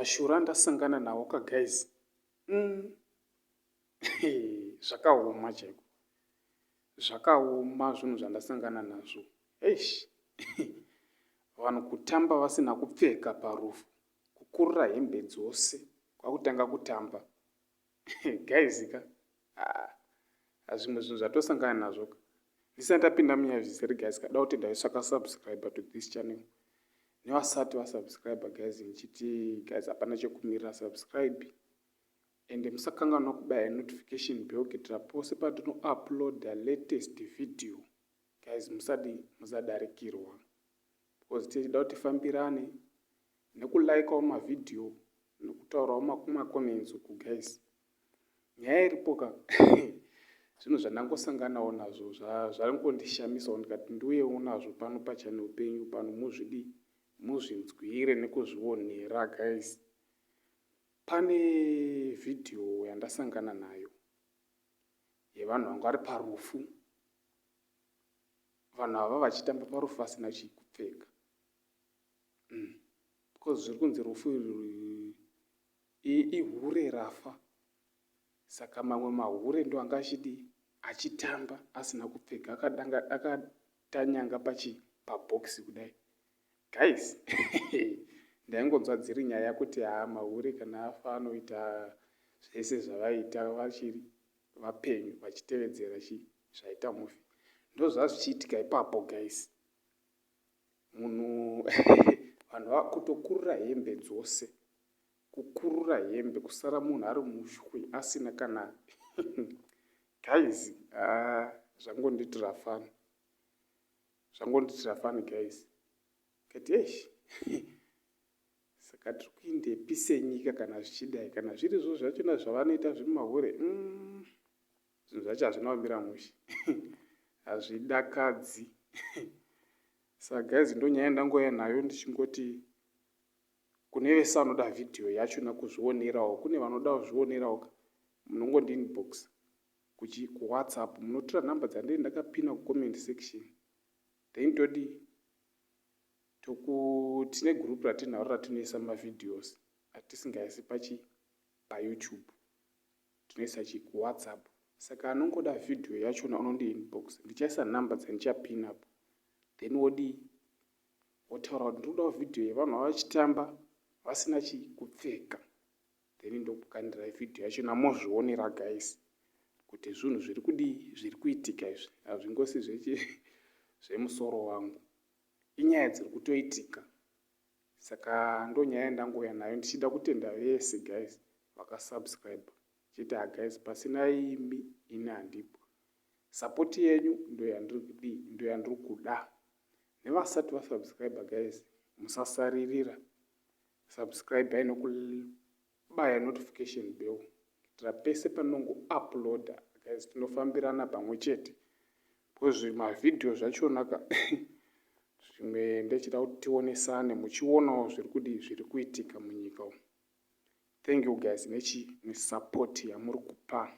mashura ndasangana nawo ka guys. Zvakaoma chaiko. Zvakaoma zvinhu zvandasangana nazvo. Eish. Vanhu kutamba vasina kupfeka parufu. Kukurira hembe dzose. Kwakutanga kutamba. Guys ka. Zvimwe zvinhu zvatosangana nazvo. Ndisati ndapinda munyazviseri guys kada kuti ndaisvaka subscribe to this channel. Nevasati vasubscribe guys nchiti guys hapana chekumirira subscribe. And musakanganwa kubaya notification bell kuitira pose patino upload the latest video. Guys musadarikirwa. Because tichida kuti tifambirane nekulikeawo mavideo nekutaurawo macomments uku guys. Nyaya iripo ka. Zvinhu zvandangosanganawo nazvo zvangondishamisawo ndikati ndiuyewo nazvo pano pachannel penyu pano muzvinzwire nekuzvionera guys. Pane video yandasangana nayo yevanhu vanga vari parufu. Vanhu ava vachitamba parufu vasina chikupfeka. Because zviri kunzi rufu ihure rafa. Saka mamwe mahure ndo anga achitamba asina kupfeka akatanyanga pabhoxi kudai. Guys, ndaingonzwa dziri nyaya yekuti mahure kana afa anoita zvese zvavaita vachiri vapenyu vachitevedzera zvaita movie. Ndo zvazvichiitika ipapo guys. Munhu vanhu vakutokurira hembe dzose. Kukurira hembe kusara munhu ari mushwi asina kana guys zvangonditira fani guys. Kati saka tiri kuindepi senyika kana zvichidai kana zviri zvo zvachona zvavanoita zviri mahure zvinhu zvacho hazvina kumira mushe. Hazvidakadzi. Saka guys ndo nyaya ndangoya nayo ndichingoti kune vese vanoda video yachona kuzvionerawo. Kune vanoda kuzvionerawo munongondi inbox kuwhatsapp munotora nhamba dzandei ndakapina kucomment section. Ndinotodi tine group ratinaro ratinoisa mavideos atisingaisi payoutube. Tinoisa kuwhatsapp. Saka anongoda video yachona unondi inbox. Ndichaisa nhamba dzandichapina apo. Then wotaura kuti ndinodawo video yevanhu vachitamba vasina chikupfeka. Then ndokukandira video yachona mozvionera guys. Kuti zvinhu zviri kuitika izvi hazvingosi zvemusoro wangu. Inyaya dziri kutoitika. Saka ndo nyaya ndangoya nayo ndichida kutenda vese guys vakasubscribe. Chiti guys pasina imi ini handipo. Support yenyu ndo yandiri kuda. Nevasati vasubscribe guys musasaririra. Subscribe inokubaya notification bell. Kuitira pese panongo uploada guys tinofambirana pamwe chete. Because mavideo zvachona ka zvimwe ndechida kuti tionesane muchionawo zviri kuitika munyika umu. Thank you guys nesupport yamuri kupa.